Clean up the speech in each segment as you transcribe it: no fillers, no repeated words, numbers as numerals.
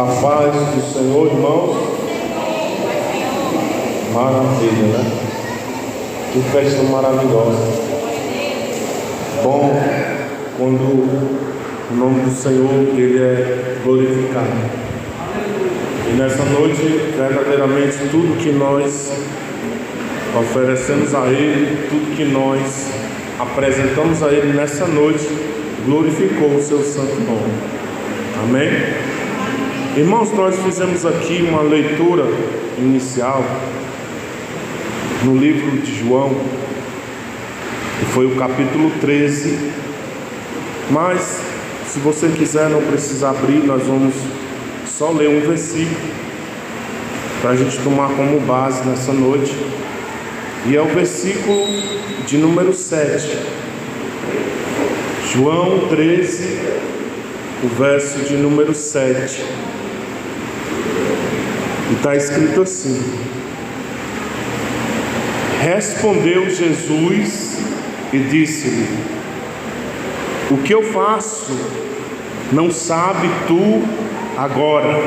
A paz do Senhor, irmãos. Maravilha, né? Que festa maravilhosa. Bom quando o nome do Senhor ele é glorificado. E nessa noite, verdadeiramente, tudo que nós oferecemos a Ele, tudo que nós apresentamos a Ele nessa noite, glorificou o seu santo nome. Amém? Irmãos, nós fizemos aqui uma leitura inicial no livro de João, que foi o capítulo 13. Mas, se você quiser, não precisa abrir, nós vamos só ler um versículo para a gente tomar como base nessa noite. E é o versículo de número 7. João 13, o verso de número 7. E está escrito assim: Respondeu Jesus e disse-lhe: O que eu faço não sabe tu agora,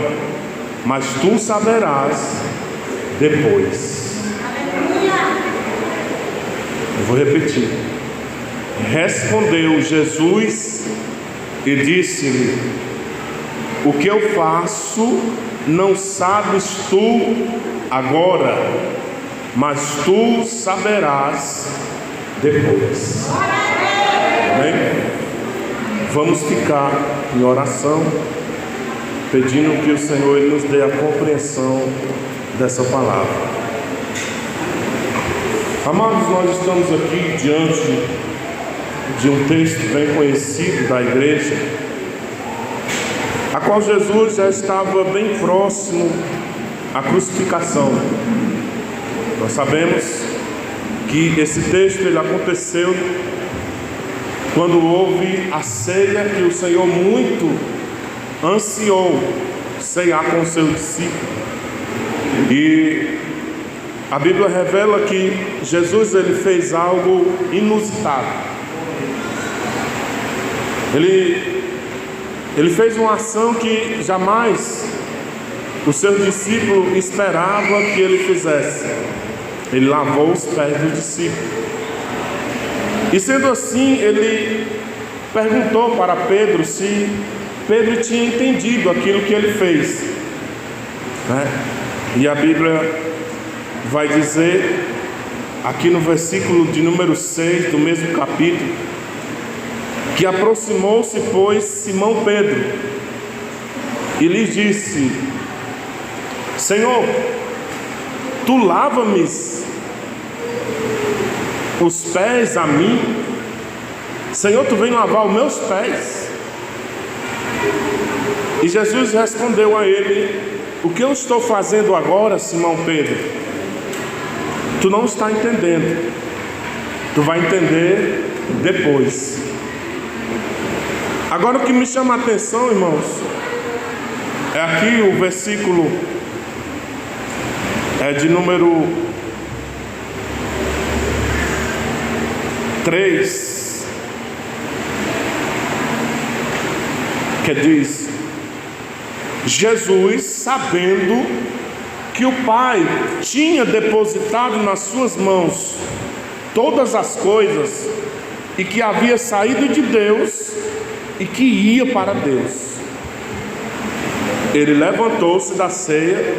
mas tu saberás depois. Eu vou repetir. Respondeu Jesus e disse-lhe: O que eu faço não sabes tu agora, mas tu saberás depois. Amém? Vamos ficar em oração, pedindo que o Senhor ele nos dê a compreensão dessa palavra. Amados, nós estamos aqui diante de um texto bem conhecido da igreja, a qual Jesus já estava bem próximo à crucificação. Nós sabemos que esse texto ele aconteceu quando houve a ceia que o Senhor muito ansiou ceiar com os seus discípulos. E a Bíblia revela que Jesus ele fez algo inusitado. Ele fez uma ação que jamais o seu discípulo esperava que ele fizesse. Ele lavou os pés do discípulo. E sendo assim, ele perguntou para Pedro se Pedro tinha entendido aquilo que ele fez, né? E a Bíblia vai dizer, aqui no versículo de número 6 do mesmo capítulo, que aproximou-se, pois, Simão Pedro e lhe disse: Senhor, tu lava-me os pés a mim? Senhor, tu vem lavar os meus pés? E Jesus respondeu a ele: O que eu estou fazendo agora, Simão Pedro, tu não está entendendo. Tu vai entender depois. Agora o que me chama a atenção, irmãos, é aqui o versículo de número 3, que diz: Jesus, sabendo que o Pai tinha depositado nas suas mãos todas as coisas, e que havia saído de Deus e que ia para Deus, ele levantou-se da ceia,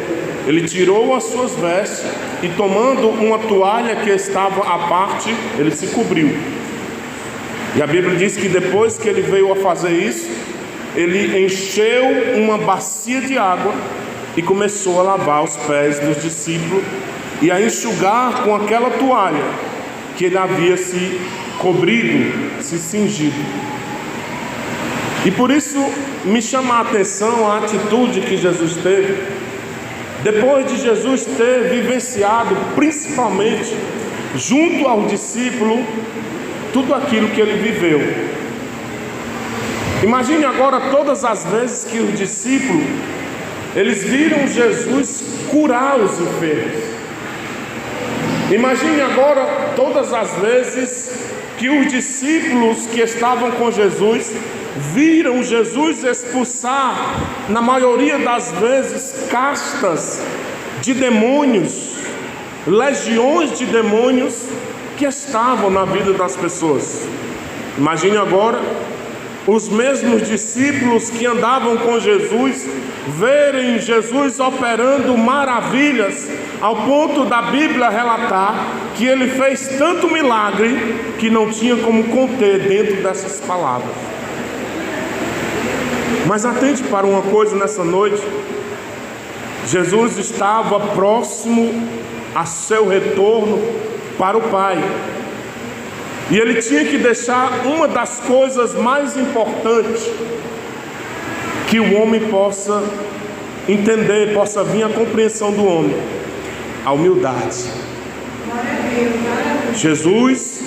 ele tirou as suas vestes e, tomando uma toalha que estava à parte, ele se cobriu. E a Bíblia diz que depois que ele veio a fazer isso, ele encheu uma bacia de água e começou a lavar os pés dos discípulos e a enxugar com aquela toalha que ele havia se cobrido, se cingido. E por isso me chama a atenção a atitude que Jesus teve, depois de Jesus ter vivenciado, principalmente junto ao discípulo, tudo aquilo que ele viveu. Imagine agora todas as vezes que os discípulos, eles viram Jesus curar os enfermos. Imagine agora todas as vezes que os discípulos que estavam com Jesus viram Jesus expulsar, na maioria das vezes, castas de demônios, legiões de demônios que estavam na vida das pessoas. Imagine agora os mesmos discípulos que andavam com Jesus verem Jesus operando maravilhas, ao ponto da Bíblia relatar que ele fez tanto milagre que não tinha como conter dentro dessas palavras. Mas atente para uma coisa nessa noite: Jesus estava próximo a seu retorno para o Pai, e ele tinha que deixar uma das coisas mais importantes que o homem possa entender, possa vir à compreensão do homem: a humildade. Jesus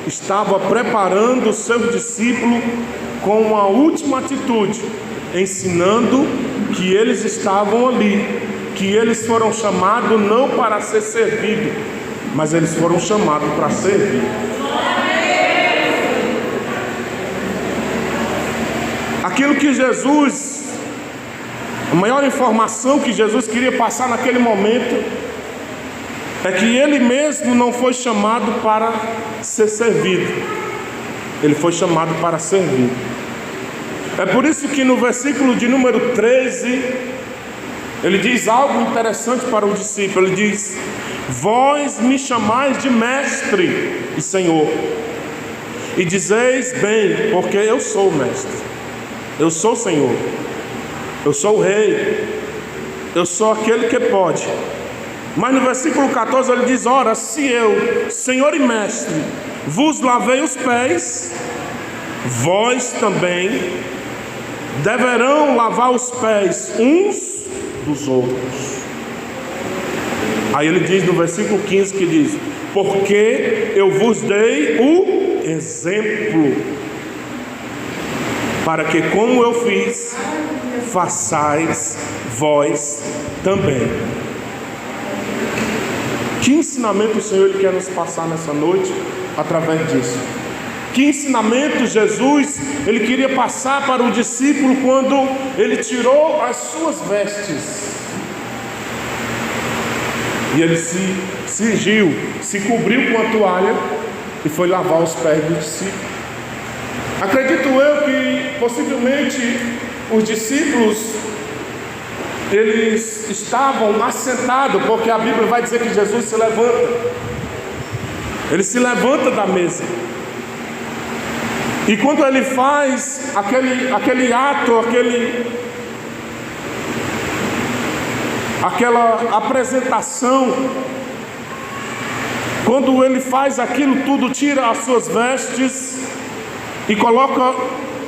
estava preparando o seu discípulo com uma última atitude, ensinando que eles estavam ali, que eles foram chamados não para ser servidos, mas eles foram chamados para servir. Aquilo que Jesus, a maior informação que Jesus queria passar naquele momento, é que ele mesmo não foi chamado para ser servido, ele foi chamado para servir. É por isso que no versículo de número 13, ele diz algo interessante para o discípulo. Ele diz: vós me chamais de mestre e senhor, e dizeis bem, porque eu sou o mestre, eu sou o senhor, eu sou o rei, eu sou aquele que pode. Mas no versículo 14 ele diz: ora, se eu, senhor e mestre, vos lavei os pés, vós também deverão lavar os pés uns dos outros. Aí ele diz no versículo 15 que diz: porque eu vos dei o exemplo, para que como eu fiz, façais vós também. Que ensinamento o Senhor ele quer nos passar nessa noite através disso? Que ensinamento Jesus ele queria passar para o discípulo quando ele tirou as suas vestes e ele se cingiu, se cobriu com a toalha e foi lavar os pés do discípulo? Acredito eu que possivelmente os discípulos eles estavam assentados, porque a Bíblia vai dizer que Jesus se levanta. Ele se levanta da mesa. E quando ele faz aquele ato, aquela apresentação, quando ele faz aquilo tudo, tira as suas vestes e coloca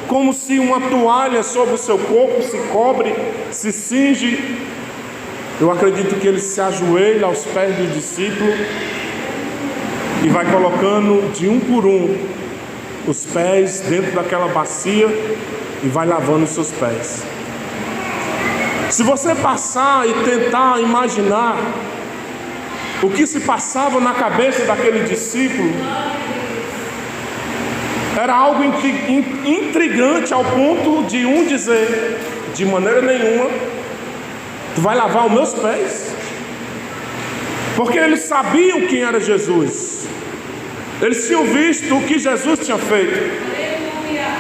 como se uma toalha sobre o seu corpo, se cobre, se cinge. Eu acredito que ele se ajoelha aos pés do discípulo e vai colocando de um por um os pés dentro daquela bacia e vai lavando os seus pés. Se você passar e tentar imaginar o que se passava na cabeça daquele discípulo, era algo intrigante, ao ponto de um dizer: de maneira nenhuma tu vai lavar os meus pés. Porque eles sabiam quem era Jesus, eles tinham visto o que Jesus tinha feito.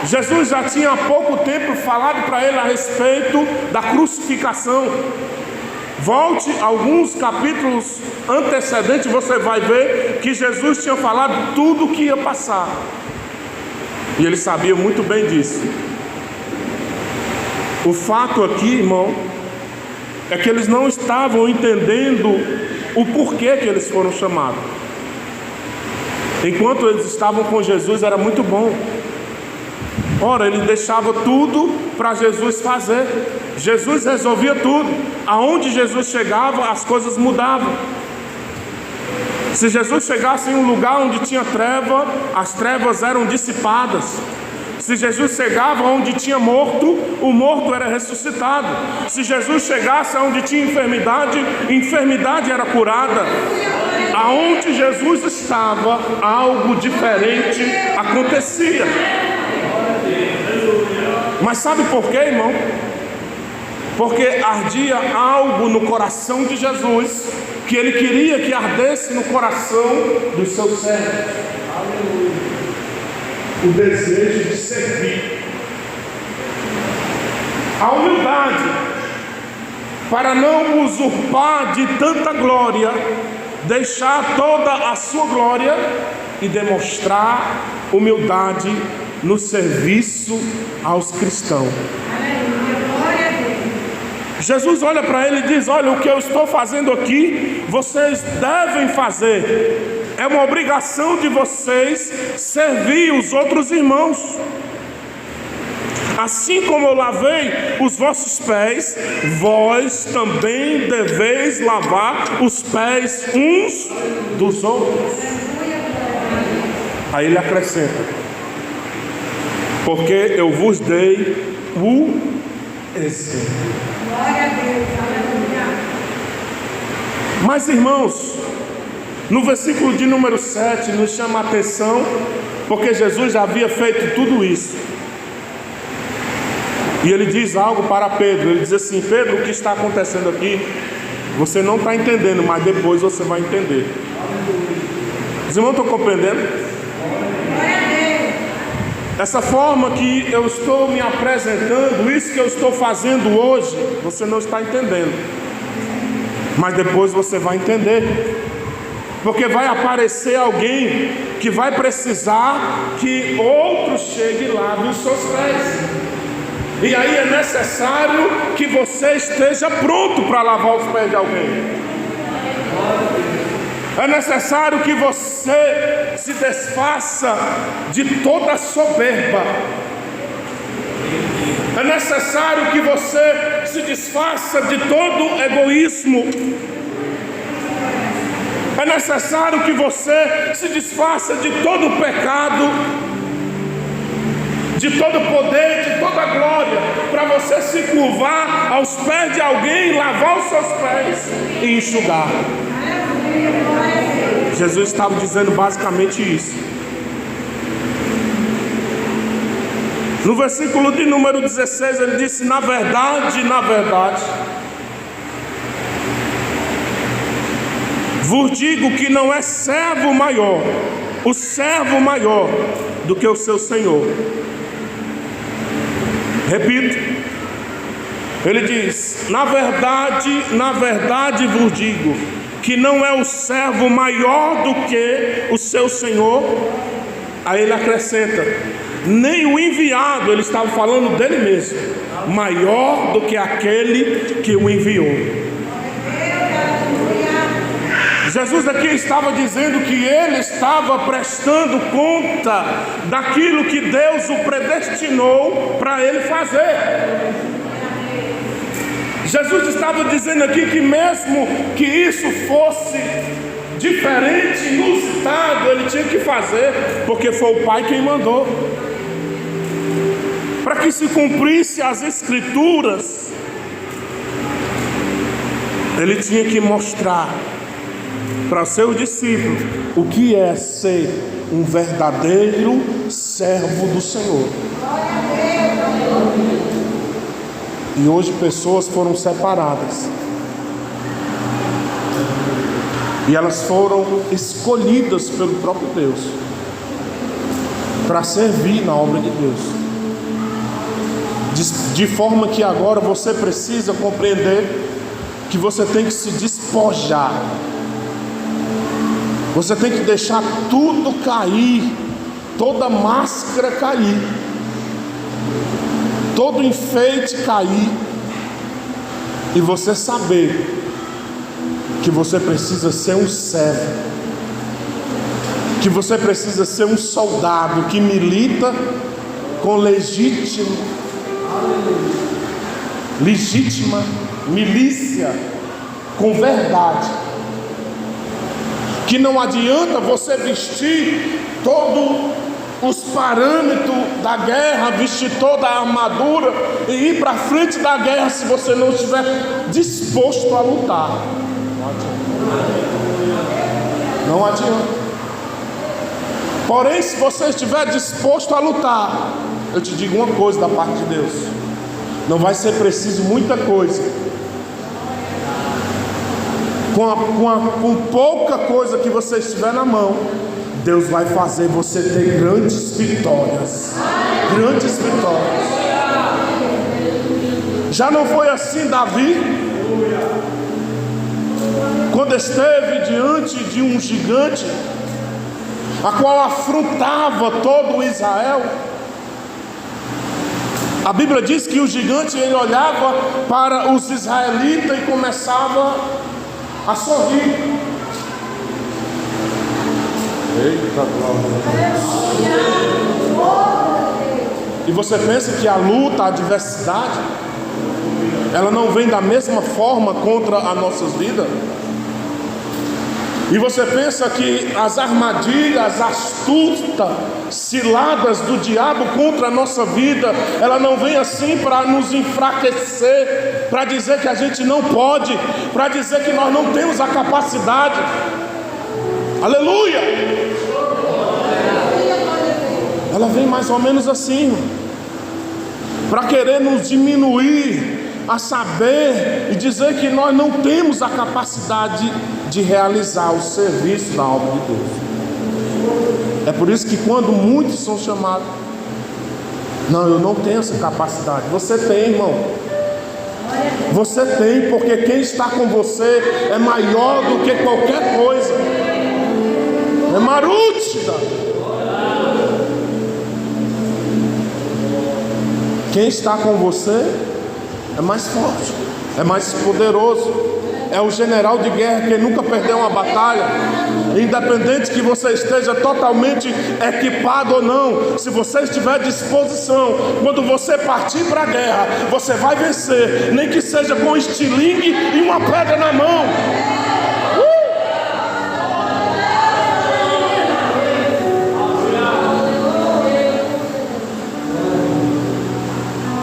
Jesus já tinha há pouco tempo falado para ele a respeito da crucificação. Volte alguns capítulos antecedentes, você vai ver que Jesus tinha falado tudo o que ia passar. E ele sabia muito bem disso. O fato aqui, irmão, é que eles não estavam entendendo o porquê que eles foram chamados. Enquanto eles estavam com Jesus era muito bom. Ora, ele deixava tudo para Jesus fazer. Jesus resolvia tudo. Aonde Jesus chegava, as coisas mudavam. Se Jesus chegasse em um lugar onde tinha treva, as trevas eram dissipadas. Se Jesus chegava onde tinha morto, o morto era ressuscitado. Se Jesus chegasse onde tinha enfermidade, a enfermidade era curada. Aonde Jesus estava, algo diferente acontecia. Mas sabe por quê, irmão? Porque ardia algo no coração de Jesus, que ele queria que ardesse no coração dos seus servos. O desejo de servir. A humildade, para não usurpar de tanta glória, deixar toda a sua glória e demonstrar humildade no serviço aos cristãos. Jesus olha para ele e diz: olha, o que eu estou fazendo aqui, vocês devem fazer. É uma obrigação de vocês servir os outros irmãos. Assim como eu lavei os vossos pés, vós também deveis lavar os pés uns dos outros. Aí ele acrescenta: porque eu vos dei o exemplo. Glória a Deus, aleluia. Mas, irmãos, no versículo de número 7 nos chama a atenção, porque Jesus já havia feito tudo isso. E ele diz algo para Pedro. Ele diz assim: Pedro, o que está acontecendo aqui, você não está entendendo, mas depois você vai entender. Os irmãos estão compreendendo? Essa forma que eu estou me apresentando, isso que eu estou fazendo hoje, você não está entendendo, mas depois você vai entender. Porque vai aparecer alguém que vai precisar que outro chegue e lave os seus pés. E aí é necessário que você esteja pronto para lavar os pés de alguém. É necessário que você se desfaça de toda soberba. É necessário que você se desfaça de todo egoísmo. É necessário que você se desfaça de todo pecado, de todo poder, de toda glória, para você se curvar aos pés de alguém, lavar os seus pés e enxugar. Jesus estava dizendo basicamente isso. No versículo de número 16 ele disse: na verdade, vos digo que não é servo maior, o servo maior do que o seu senhor. Repito, ele diz: na verdade vos digo que não é o servo maior do que o seu senhor. Aí ele acrescenta: nem o enviado, ele estava falando dele mesmo, maior do que aquele que o enviou. Jesus aqui estava dizendo que ele estava prestando conta daquilo que Deus o predestinou para ele fazer. Jesus estava dizendo aqui que mesmo que isso fosse diferente, inusitado, ele tinha que fazer, porque foi o Pai quem mandou. Para que se cumprisse as Escrituras, ele tinha que mostrar para seus discípulos o que é ser um verdadeiro servo do Senhor. E hoje pessoas foram separadas, e elas foram escolhidas pelo próprio Deus para servir na obra de Deus, de forma que agora você precisa compreender que você tem que se despojar. Você tem que deixar tudo cair, toda máscara cair, todo enfeite cair, e você saber que você precisa ser um servo, que você precisa ser um soldado que milita com legítima milícia, com verdade. Que não adianta você vestir todos os parâmetros da guerra, vestir toda a armadura e ir para frente da guerra se você não estiver disposto a lutar. Não adianta. Porém, se você estiver disposto a lutar, eu te digo uma coisa da parte de Deus: não vai ser preciso muita coisa. Com pouca coisa que você estiver na mão, Deus vai fazer você ter grandes vitórias. Grandes vitórias. Já não foi assim Davi? Quando esteve diante de um gigante, a qual afrontava todo Israel, a Bíblia diz que o gigante, ele olhava para os israelitas e começava a sorrir. Eita glória. E você pensa que a luta, a adversidade, ela não vem da mesma forma contra as nossas vidas? E você pensa que as armadilhas, astutas, ciladas do diabo contra a nossa vida, ela não vem assim para nos enfraquecer, para dizer que a gente não pode, para dizer que nós não temos a capacidade. Aleluia! Ela vem mais ou menos assim, para querer nos diminuir, a saber e dizer que nós não temos a capacidade de realizar o serviço da obra de Deus. É por isso que quando muitos são chamados, não, eu não tenho essa capacidade. Você tem, irmão. Você tem, porque quem está com você é maior do que qualquer coisa. É marútida. Quem está com você é mais forte, é mais poderoso, é o general de guerra que nunca perdeu uma batalha. Independente que você esteja totalmente equipado ou não, se você estiver à disposição, quando você partir para a guerra, você vai vencer, nem que seja com um estilingue e uma pedra na mão.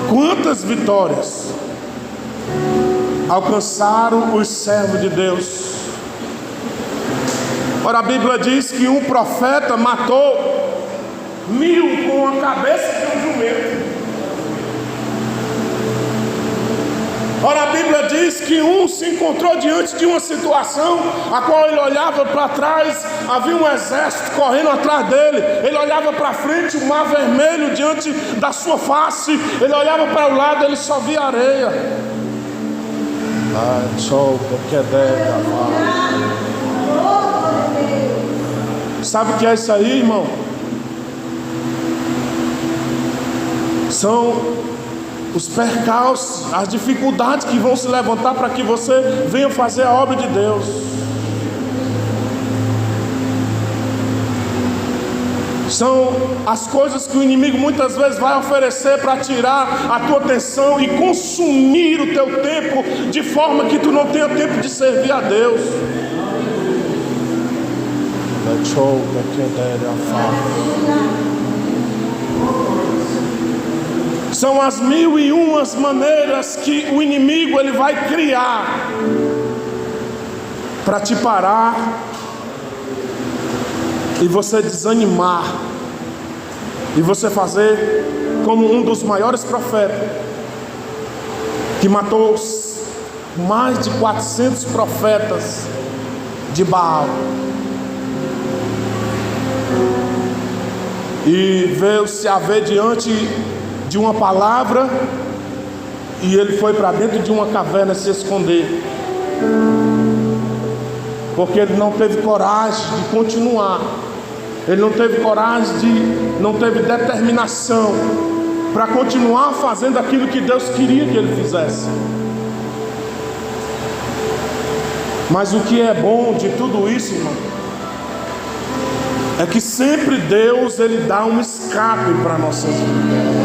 Quantas vitórias alcançaram os servos de Deus? Ora, a Bíblia diz que um profeta matou 1000 com a cabeça de um jumento. Ora, a Bíblia diz que um se encontrou diante de uma situação a qual ele olhava para trás, havia um exército correndo atrás dele. Ele olhava para frente, o mar vermelho diante da sua face. Ele olhava para o lado, ele só via areia. Sabe o que é isso aí, irmão? São os percalços, as dificuldades que vão se levantar para que você venha fazer a obra de Deus. São as coisas que o inimigo muitas vezes vai oferecer para tirar a tua atenção e consumir o teu tempo, de forma que tu não tenha tempo de servir a Deus. São as 1001 maneiras que o inimigo ele vai criar para te parar e você desanimar, e você fazer como um dos maiores profetas, que matou mais de 400 profetas de Baal, e veio-se a ver diante de uma palavra, e ele foi para dentro de uma caverna se esconder, porque ele não teve coragem de continuar. Ele não teve coragem não teve determinação para continuar fazendo aquilo que Deus queria que ele fizesse. Mas o que é bom de tudo isso, irmão, é que sempre Deus ele dá um escape para nossas vidas.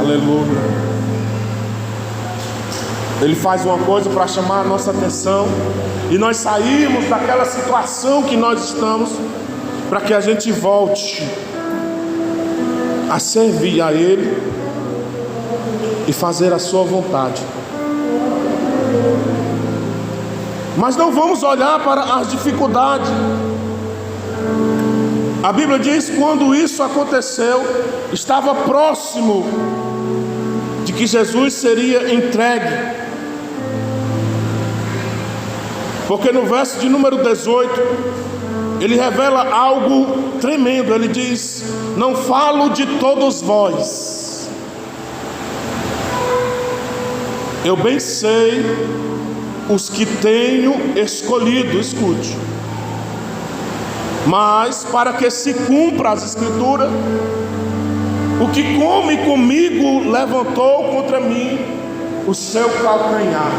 Aleluia. Ele faz uma coisa para chamar a nossa atenção, e nós saímos daquela situação que nós estamos, para que a gente volte a servir a Ele e fazer a sua vontade. Mas não vamos olhar para as dificuldades. A Bíblia diz que quando isso aconteceu, estava próximo de que Jesus seria entregue. Porque no verso de número 18, ele revela algo tremendo. Ele diz: não falo de todos vós, eu bem sei os que tenho escolhido. Escute. Mas para que se cumpra as escrituras, o que come comigo levantou contra mim o seu calcanhar.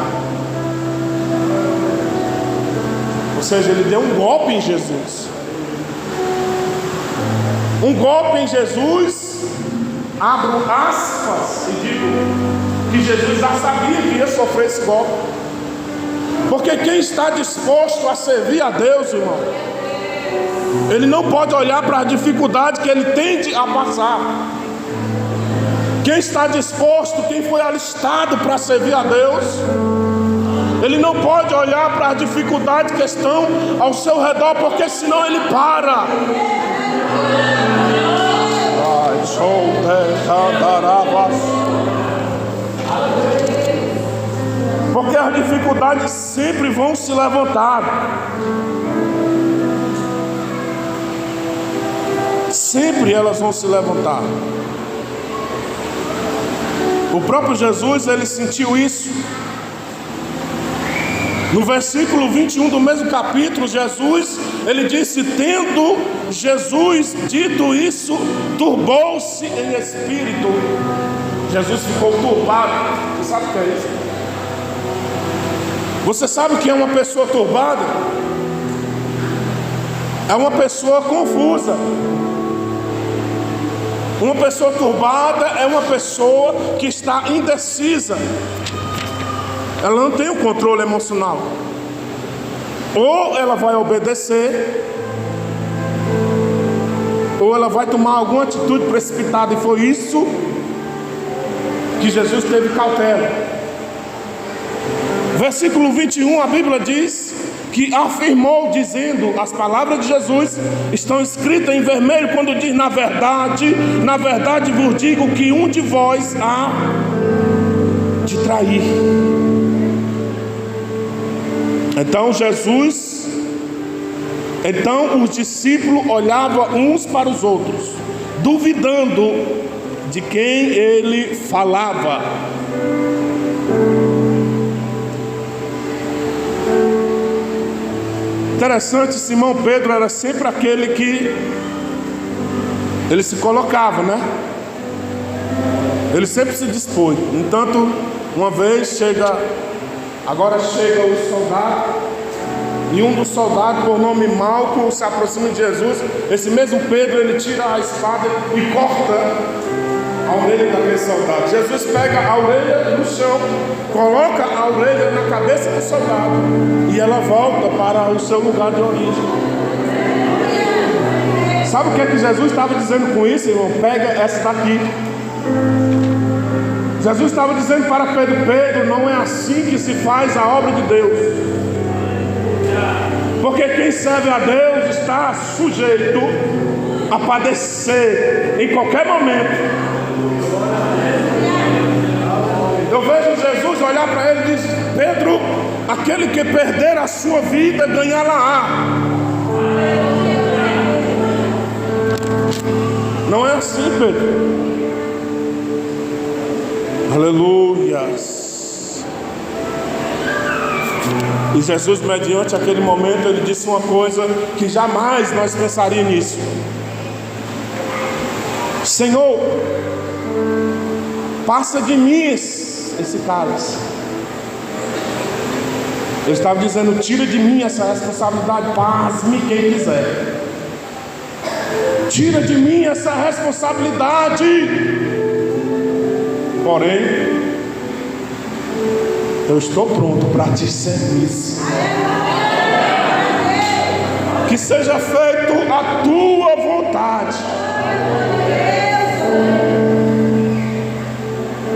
Ou seja, ele deu um golpe em Jesus. Um golpe em Jesus, abro aspas e digo que Jesus já sabia que ia sofrer esse golpe. Porque quem está disposto a servir a Deus, irmão, ele não pode olhar para a dificuldade que ele tende a passar. Quem está disposto, quem foi alistado para servir a Deus, ele não pode olhar para as dificuldades que estão ao seu redor, porque senão ele para. Porque as dificuldades sempre vão se levantar. Sempre elas vão se levantar. O próprio Jesus, ele sentiu isso. No versículo 21 do mesmo capítulo, Jesus, ele disse: tendo Jesus dito isso, turbou-se em espírito. Jesus ficou turbado. Você sabe o que é isso? Você sabe o que é uma pessoa turbada? É uma pessoa confusa. Uma pessoa turbada é uma pessoa que está indecisa. Ela não tem o controle emocional. Ou ela vai obedecer, ou ela vai tomar alguma atitude precipitada. E foi isso que Jesus teve cautela. Versículo 21, a Bíblia diz que afirmou, dizendo: as palavras de Jesus estão escritas em vermelho, quando diz: na verdade vos digo que um de vós há de trair. Então os discípulos olhavam uns para os outros, duvidando de quem ele falava. Interessante, Simão Pedro era sempre aquele que ele se colocava, né? Ele sempre se dispôs. No entanto, uma vez agora chega o soldado, e um dos soldados, por nome Malco, se aproxima de Jesus. Esse mesmo Pedro, ele tira a espada e corta a orelha daquele soldado. Jesus pega a orelha no chão, coloca a orelha na cabeça do soldado, e ela volta para o seu lugar de origem. Sabe o que é que Jesus estava dizendo com isso, irmão? Pega essa daqui. Jesus estava dizendo para Pedro: Pedro, não é assim que se faz a obra de Deus. Porque quem serve a Deus está sujeito a padecer em qualquer momento. Eu vejo Jesus olhar para ele e diz: Pedro, aquele que perder a sua vida, ganhá-la-á. Não é assim, Pedro. Aleluias. E Jesus, mediante aquele momento, ele disse uma coisa que jamais nós pensaríamos nisso: Senhor, passa de mim esse cálice. Ele estava dizendo: tira de mim essa responsabilidade. Pasme quem quiser. Tira de mim essa responsabilidade. Porém, eu estou pronto para te servir. Que seja feito a tua vontade.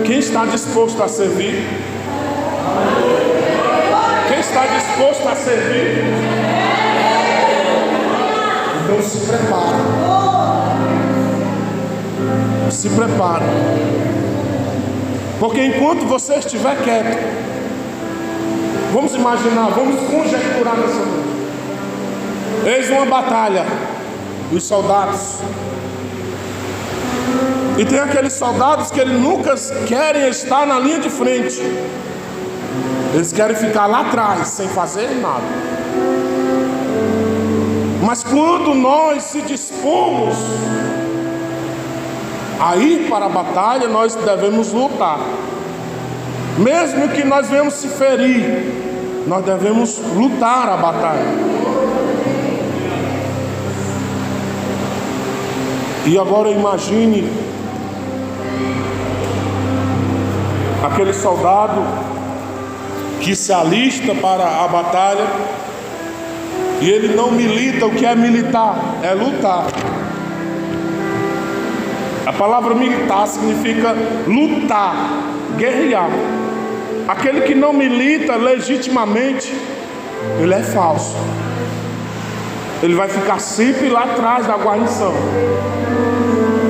Quem está disposto a servir? Quem está disposto a servir? Então se prepare. Se prepare. Porque enquanto você estiver quieto, vamos imaginar, vamos conjecturar nessa noite. Eis uma batalha, os soldados. E tem aqueles soldados que eles nunca querem estar na linha de frente. Eles querem ficar lá atrás, sem fazer nada. Mas quando nós se dispomos a ir para a batalha, nós devemos lutar. Mesmo que nós venhamos se ferir, nós devemos lutar a batalha. E agora imagine aquele soldado que se alista para a batalha e ele não milita. O que é militar? É lutar. A palavra militar significa lutar, guerrear. Aquele que não milita legitimamente, ele é falso. Ele vai ficar sempre lá atrás da guarnição,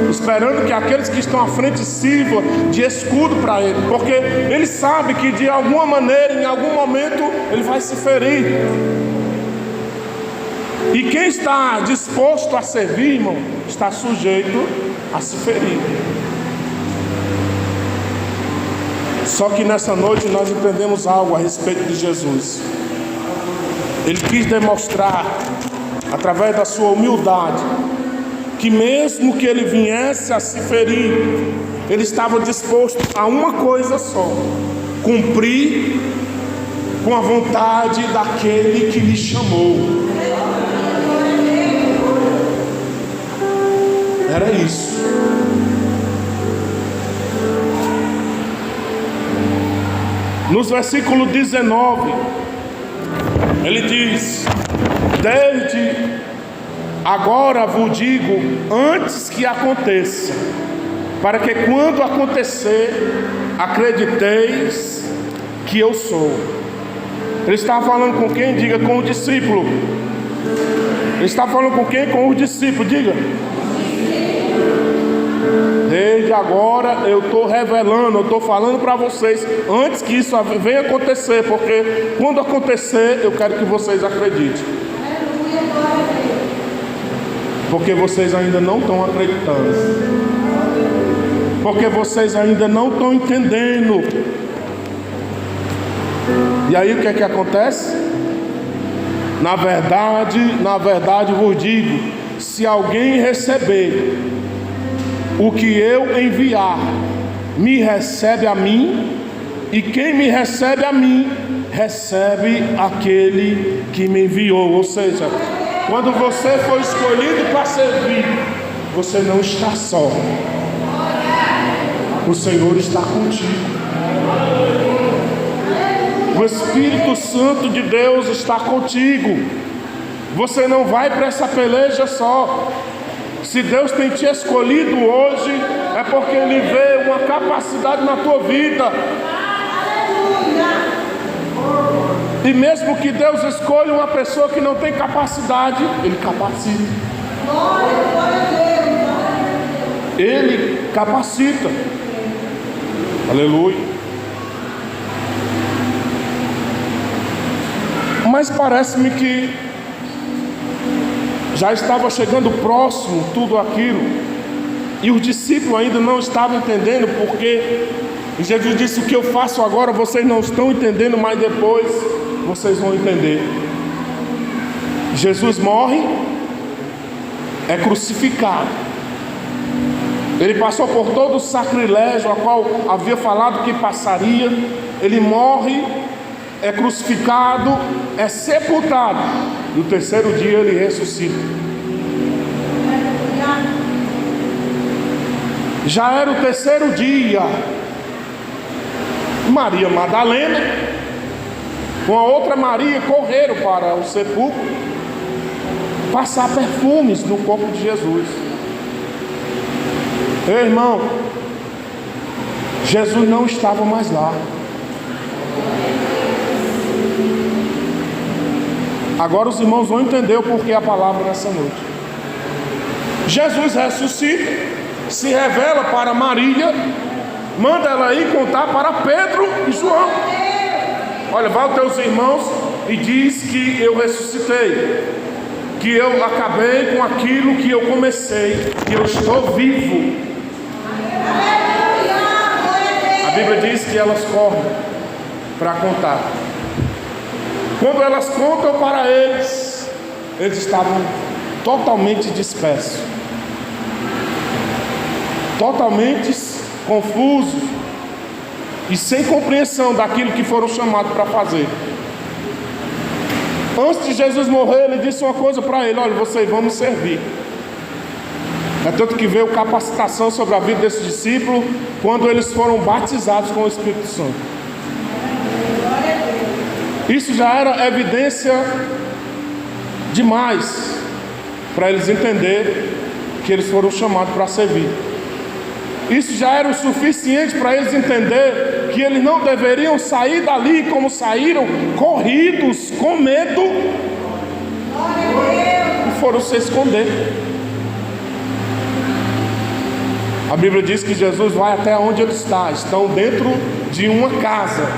esperando que aqueles que estão à frente sirvam de escudo para ele, porque ele sabe que de alguma maneira, em algum momento, ele vai se ferir. E quem está disposto a servir, irmão, está sujeito a se ferir. Só que nessa noite nós entendemos algo a respeito de Jesus. Ele quis demonstrar, através da sua humildade, que mesmo que ele viesse a se ferir, ele estava disposto a uma coisa só: cumprir com a vontade daquele que lhe chamou. Era isso. Nos versículos 19, ele diz: desde agora vos digo, antes que aconteça, para que quando acontecer, acrediteis que eu sou. Ele está falando com quem? Diga, com o discípulo. Ele está falando com quem? Com o discípulo. Diga. Desde agora eu estou revelando, eu estou falando para vocês, antes que isso venha acontecer, porque quando acontecer, eu quero que vocês acreditem. Porque vocês ainda não estão acreditando. Porque vocês ainda não estão entendendo. E aí o que é que acontece? Na verdade vos digo, se alguém receber o que eu enviar, me recebe a mim, e quem me recebe a mim, recebe aquele que me enviou. Ou seja, quando você for escolhido para servir, você não está só. O Senhor está contigo. O Espírito Santo de Deus está contigo. Você não vai para essa peleja só. Se Deus tem te escolhido hoje, é porque Ele vê uma capacidade na tua vida. E mesmo que Deus escolha uma pessoa que não tem capacidade, Ele capacita. Ele capacita. Aleluia. Mas parece-me que já estava chegando próximo tudo aquilo, e os discípulos ainda não estavam entendendo, porque Jesus disse: o que eu faço agora vocês não estão entendendo, mas depois vocês vão entender. Jesus morre, é crucificado. Ele passou por todo o sacrilégio a qual havia falado que passaria. Ele morre, é crucificado, é sepultado. No terceiro dia ele ressuscita. Já era o terceiro dia. Maria Madalena com a outra Maria correram para o sepulcro passar perfumes no corpo de Jesus. Ei, irmão, Jesus não estava mais lá. Agora os irmãos vão entender o porquê a palavra nessa noite. Jesus ressuscita, se revela para Maria, manda ela ir contar para Pedro e João. Olha, vai aos teus irmãos e diz que eu ressuscitei, que eu acabei com aquilo que eu comecei, que eu estou vivo. A Bíblia diz que elas correm para contar. Quando elas contam para eles, eles estavam totalmente dispersos, totalmente confusos e sem compreensão daquilo que foram chamados para fazer. Antes de Jesus morrer, ele disse uma coisa para ele: olha, vocês vão me servir. É tanto que veio capacitação sobre a vida desses discípulos quando eles foram batizados com o Espírito Santo. Isso já era evidência demais para eles entenderem que eles foram chamados para servir. Isso já era o suficiente para eles entenderem que eles não deveriam sair dali como saíram, corridos, com medo, e foram se esconder. A Bíblia diz que Jesus vai até onde ele está. Estão dentro de uma casa.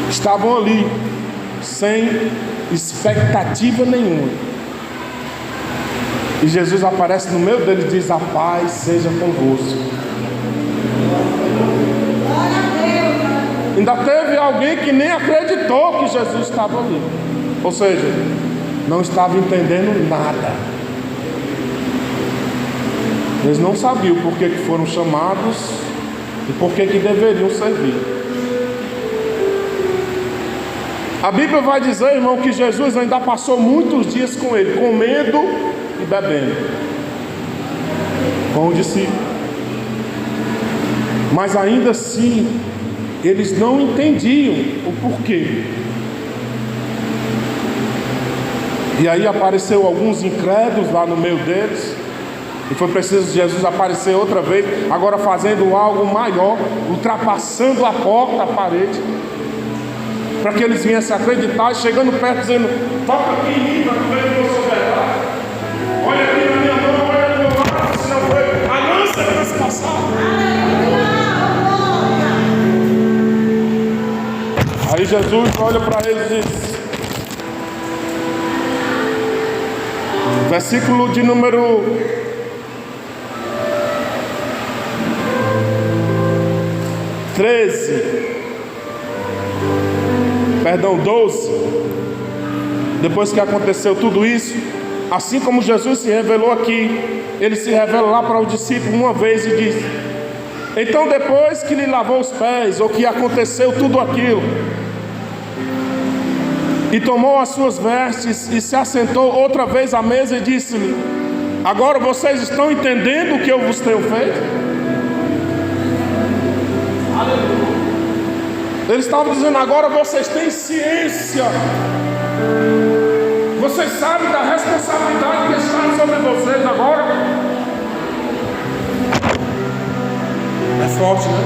Estavam ali, sem expectativa nenhuma. E Jesus aparece no meio deles e diz: a paz seja convosco. Ainda teve alguém que nem acreditou que Jesus estava ali. Ou seja, não estava entendendo nada. Eles não sabiam por que foram chamados e por que deveriam servir. A Bíblia vai dizer, irmão, que Jesus ainda passou muitos dias com ele, comendo e bebendo com o discípulo. Mas ainda assim, eles não entendiam o porquê. E aí apareceu alguns incrédulos lá no meio deles. E foi preciso Jesus aparecer outra vez, agora fazendo algo maior, ultrapassando a porta, a parede, para que eles viessem acreditar, e chegando perto dizendo: toca aqui em mim para tu ver que eu sou verdade. Olha aqui na minha mão, olha no meu lado, se não foi a lança transpassada. Aí Jesus olha para eles e diz, versículo de número 12. Depois que aconteceu tudo isso, assim como Jesus se revelou aqui, ele se revela lá para o discípulo uma vez e diz: então depois que lhe lavou os pés, ou que aconteceu tudo aquilo, e tomou as suas vestes e se assentou outra vez à mesa e disse-lhe: agora vocês estão entendendo o que eu vos tenho feito? Ele estava dizendo: agora vocês têm ciência, vocês sabem da responsabilidade que está sobre vocês agora. É forte, né?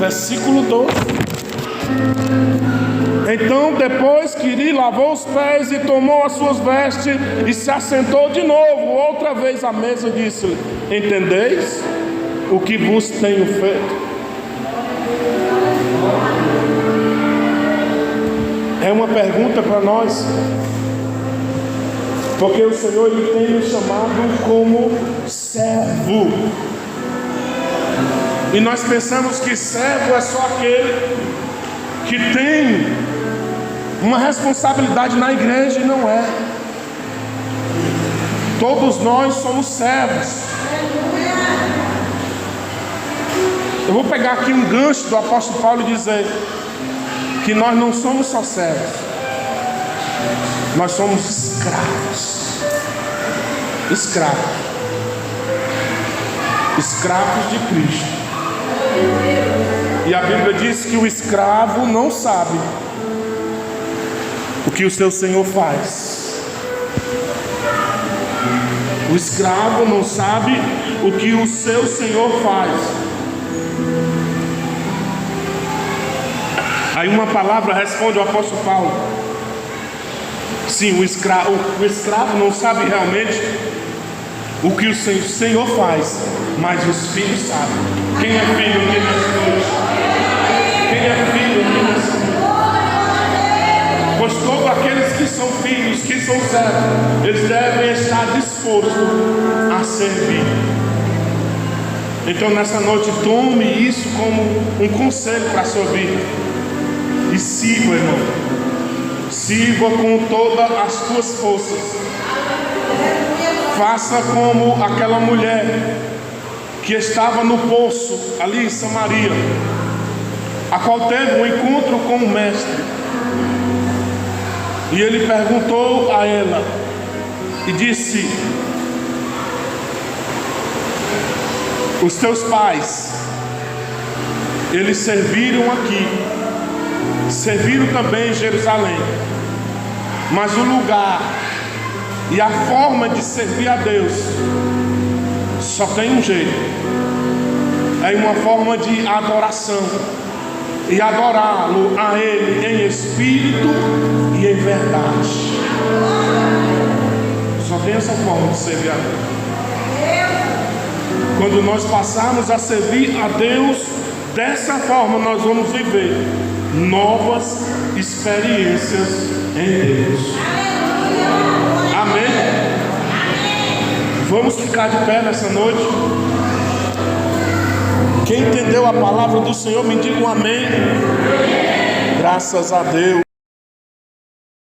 Versículo 12. Então depois que lhe lavou os pés e tomou as suas vestes e se assentou de novo outra vez à mesa, disse-lhe: entendeis o que vos tenho feito? É uma pergunta para nós, porque o Senhor ele tem nos chamado como servo, e nós pensamos que servo é só aquele que tem uma responsabilidade na igreja, e não é. Todos nós somos servos. Eu vou pegar aqui um gancho do apóstolo Paulo e dizer que nós não somos só servos, nós somos escravos. Escravos de Cristo. E a Bíblia diz que o escravo não sabe o que o seu senhor faz. O escravo não sabe o que o seu senhor faz. Aí uma palavra responde ao apóstolo Paulo: Sim, o escravo não sabe realmente o que o Senhor faz, mas os filhos sabem. Quem é filho aqui nessa noite? Quem é filho aqui nessa noite? Pois todos aqueles que são filhos, que são servos, eles devem estar dispostos a servir. Então nessa noite tome isso como um conselho para a sua vida. E sirva, irmão. Sirva com todas as tuas forças. Faça como aquela mulher que estava no poço ali em Samaria, a qual teve um encontro com o mestre. E ele perguntou a ela e disse: os teus pais, eles serviram aqui, serviram também em Jerusalém, mas o lugar e a forma de servir a Deus só tem um jeito, é uma forma de adoração, e adorá-lo a Ele em espírito e em verdade. Só tem essa forma de servir a Deus. Quando nós passarmos a servir a Deus dessa forma, nós vamos viver novas experiências em Deus. Amém? Vamos ficar de pé nessa noite. Quem entendeu a palavra do Senhor, me diga um amém. Graças a Deus.